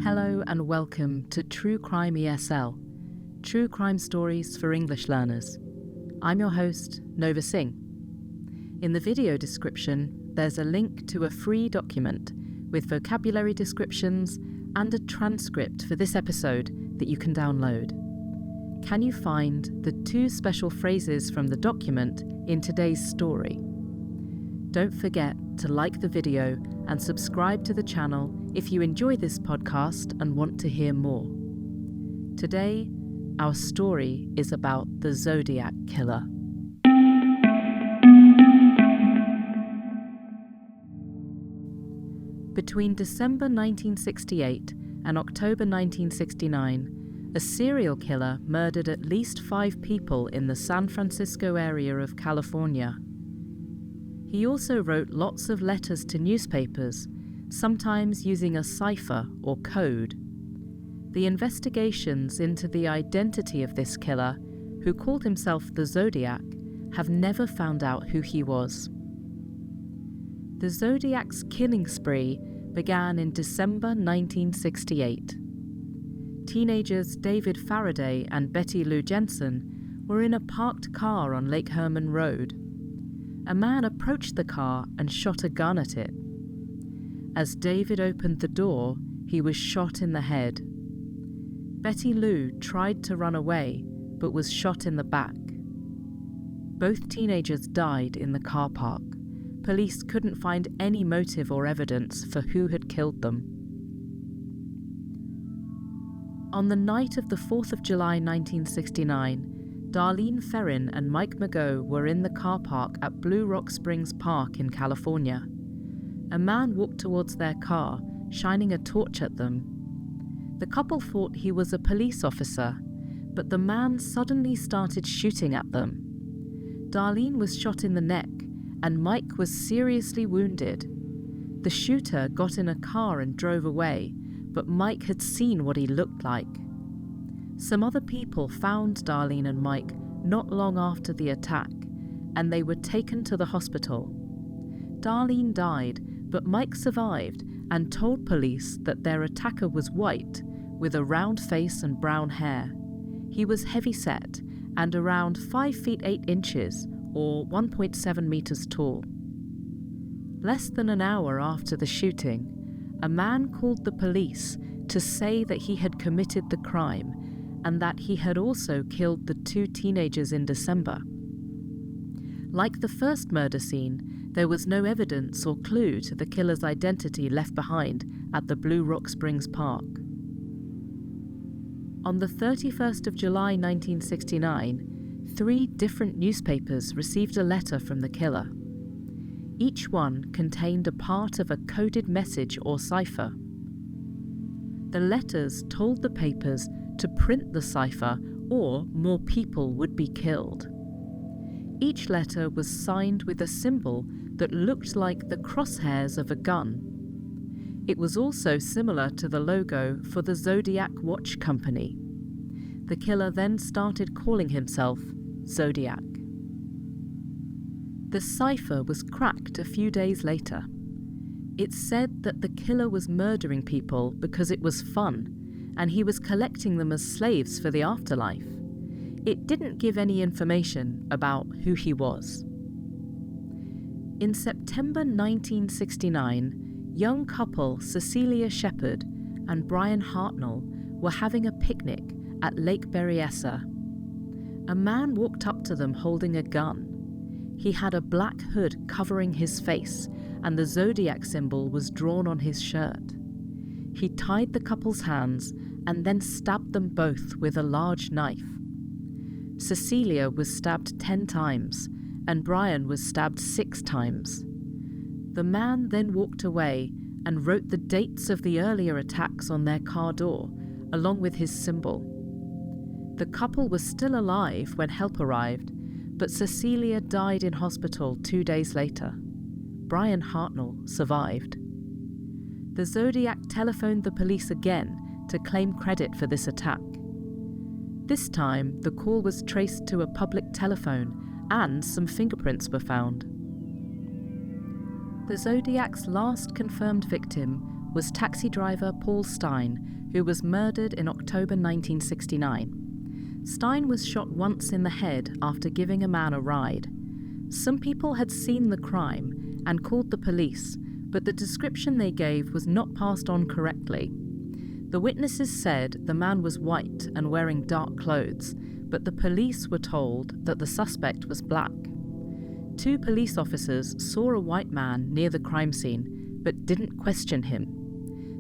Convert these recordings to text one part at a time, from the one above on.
Hello and welcome to True Crime ESL, True Crime Stories for English Learners. I'm your host, Nova Singh. In the video description, there's a link to a free document with vocabulary descriptions and a transcript for this episode that you can download. Can you find the 2 special phrases from the document in today's story? Don't forget to like the video and subscribe to the channel if you enjoy this podcast and want to hear more. Today, our story is about the Zodiac Killer. Between December 1968 and October 1969, a serial killer murdered at least 5 people in the San Francisco area of California. He also wrote lots of letters to newspapers, sometimes using a cipher or code. The investigations into the identity of this killer, who called himself the Zodiac, have never found out who he was. The Zodiac's killing spree began in December 1968. Teenagers David Faraday and Betty Lou Jensen were in a parked car on Lake Herman Road. A man approached the car and shot a gun at it. As David opened the door, he was shot in the head. Betty Lou tried to run away, but was shot in the back. Both teenagers died in the car park. Police couldn't find any motive or evidence for who had killed them. On the night of the 4th of July 1969, Darlene Ferrin and Mike Mageau were in the car park at Blue Rock Springs Park in California. A man walked towards their car, shining a torch at them. The couple thought he was a police officer, but the man suddenly started shooting at them. Darlene was shot in the neck, and Mike was seriously wounded. The shooter got in a car and drove away, but Mike had seen what he looked like. Some other people found Darlene and Mike not long after the attack, and they were taken to the hospital. Darlene died, but Mike survived and told police that their attacker was white, with a round face and brown hair. He was heavy-set and around 5 feet 8 inches, or 1.7 meters tall. Less than an hour after the shooting, a man called the police to say that he had committed the crime and that he had also killed the 2 teenagers in December. Like the first murder scene, there was no evidence or clue to the killer's identity left behind at the Blue Rock Springs Park. On the 31st of July 1969, 3 different newspapers received a letter from the killer. Each one contained a part of a coded message or cipher. The letters told the papers to print the cipher or more people would be killed. Each letter was signed with a symbol that looked like the crosshairs of a gun. It was also similar to the logo for the Zodiac watch company. The killer then started calling himself Zodiac. The cipher was cracked a few days later. It said that the killer was murdering people because it was fun, and he was collecting them as slaves for the afterlife. It didn't give any information about who he was. In September 1969, young couple Cecilia Shepard and Brian Hartnell were having a picnic at Lake Berryessa. A man walked up to them holding a gun. He had a black hood covering his face, and the Zodiac symbol was drawn on his shirt. He tied the couple's hands and then stabbed them both with a large knife. Cecilia was stabbed 10 times, and Brian was stabbed 6 times. The man then walked away and wrote the dates of the earlier attacks on their car door, along with his symbol. The couple was still alive when help arrived, but Cecilia died in hospital 2 days later. Brian Hartnell survived. The Zodiac telephoned the police again to claim credit for this attack. This time, the call was traced to a public telephone and some fingerprints were found. The Zodiac's last confirmed victim was taxi driver Paul Stein, who was murdered in October 1969. Stein was shot once in the head after giving a man a ride. Some people had seen the crime and called the police, but the description they gave was not passed on correctly. The witnesses said the man was white and wearing dark clothes, but the police were told that the suspect was black. 2 police officers saw a white man near the crime scene, but didn't question him.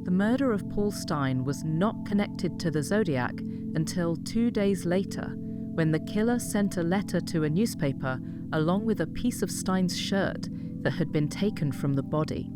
The murder of Paul Stein was not connected to the Zodiac until 2 days later, when the killer sent a letter to a newspaper along with a piece of Stein's shirt that had been taken from the body.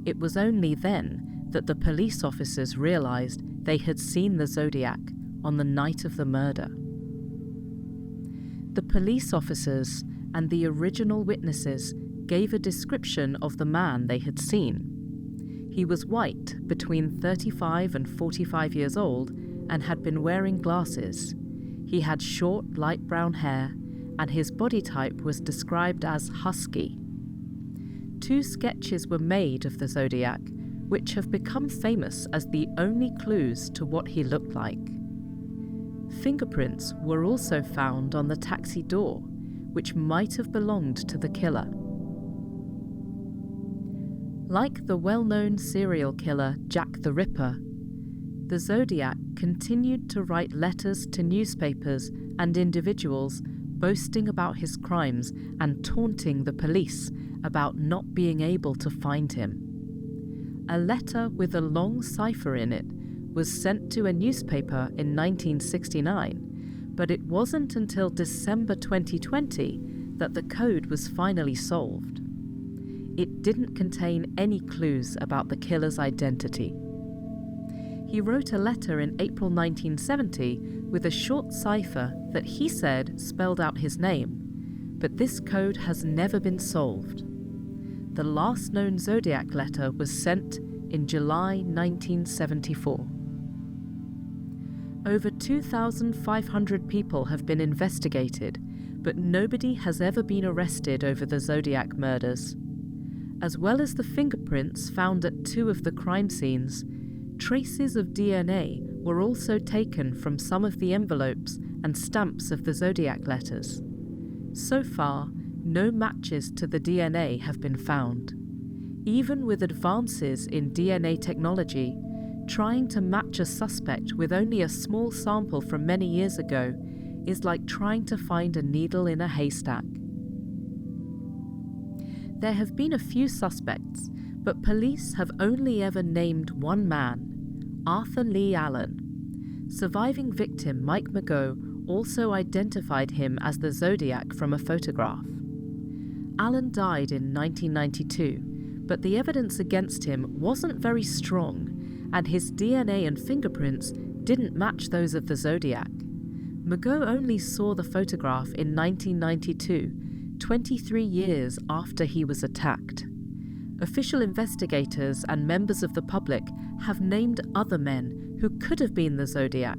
It was only then that the police officers realized they had seen the Zodiac on the night of the murder. The police officers and the original witnesses gave a description of the man they had seen. He was white, between 35 and 45 years old, and had been wearing glasses. He had short, light brown hair, and his body type was described as husky. 2 sketches were made of the Zodiac, which have become famous as the only clues to what he looked like. Fingerprints were also found on the taxi door, which might have belonged to the killer. Like the well-known serial killer Jack the Ripper, the Zodiac continued to write letters to newspapers and individuals boasting about his crimes and taunting the police about not being able to find him. A letter with a long cipher in it was sent to a newspaper in 1969, but it wasn't until December 2020 that the code was finally solved. It didn't contain any clues about the killer's identity. He wrote a letter in April 1970 with a short cipher that he said spelled out his name, but this code has never been solved. The last known Zodiac letter was sent in July 1974. Over 2,500 people have been investigated, but nobody has ever been arrested over the Zodiac murders. As well as the fingerprints found at 2 of the crime scenes, traces of DNA were also taken from some of the envelopes and stamps of the Zodiac letters. So far, no matches to the DNA have been found. Even with advances in DNA technology, trying to match a suspect with only a small sample from many years ago is like trying to find a needle in a haystack. There have been a few suspects, but police have only ever named one man, Arthur Lee Allen. Surviving victim Mike Mageau also identified him as the Zodiac from a photograph. Allen died in 1992, but the evidence against him wasn't very strong, and his DNA and fingerprints didn't match those of the Zodiac. Mageau only saw the photograph in 1992, 23 years after he was attacked. Official investigators and members of the public have named other men who could have been the Zodiac,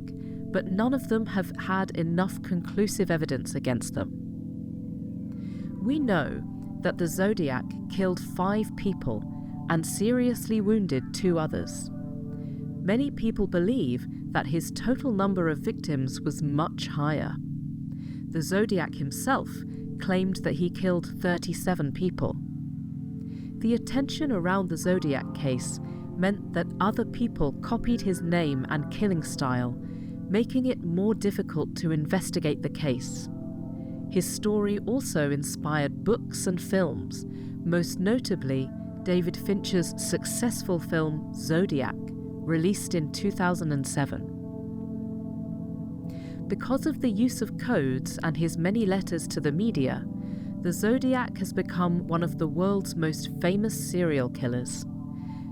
but none of them have had enough conclusive evidence against them. We know that the Zodiac killed 5 people and seriously wounded 2 others. Many people believe that his total number of victims was much higher. The Zodiac himself claimed that he killed 37 people. The attention around the Zodiac case meant that other people copied his name and killing style, making it more difficult to investigate the case. His story also inspired books and films, most notably David Fincher's successful film Zodiac, released in 2007. Because of the use of codes and his many letters to the media, the Zodiac has become one of the world's most famous serial killers.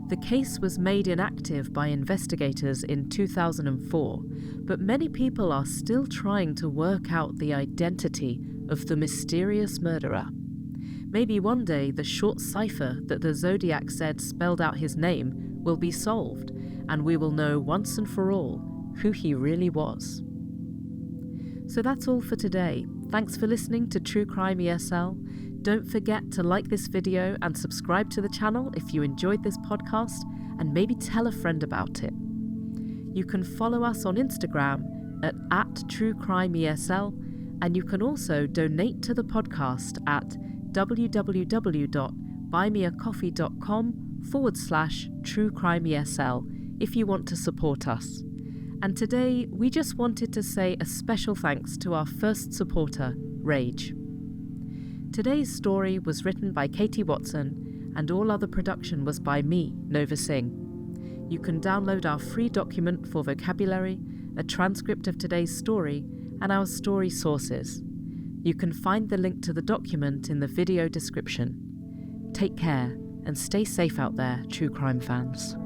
The case was made inactive by investigators in 2004, but many people are still trying to work out the identity of the mysterious murderer. Maybe one day the short cipher that the Zodiac said spelled out his name will be solved, and we will know once and for all who he really was. So that's all for today. Thanks for listening to True Crime ESL. Don't forget to like this video and subscribe to the channel if you enjoyed this podcast, and maybe tell a friend about it. You can follow us on Instagram at @TrueCrimeESL, and you can also donate to the podcast at www.buymeacoffee.com/TrueCrimeESL if you want to support us. And today, we just wanted to say a special thanks to our first supporter, Rage. Today's story was written by Katy Watson, and all other production was by me, Nova Singh. You can download our free document for vocabulary, a transcript of today's story, and our story sources. You can find the link to the document in the video description. Take care and stay safe out there, true crime fans.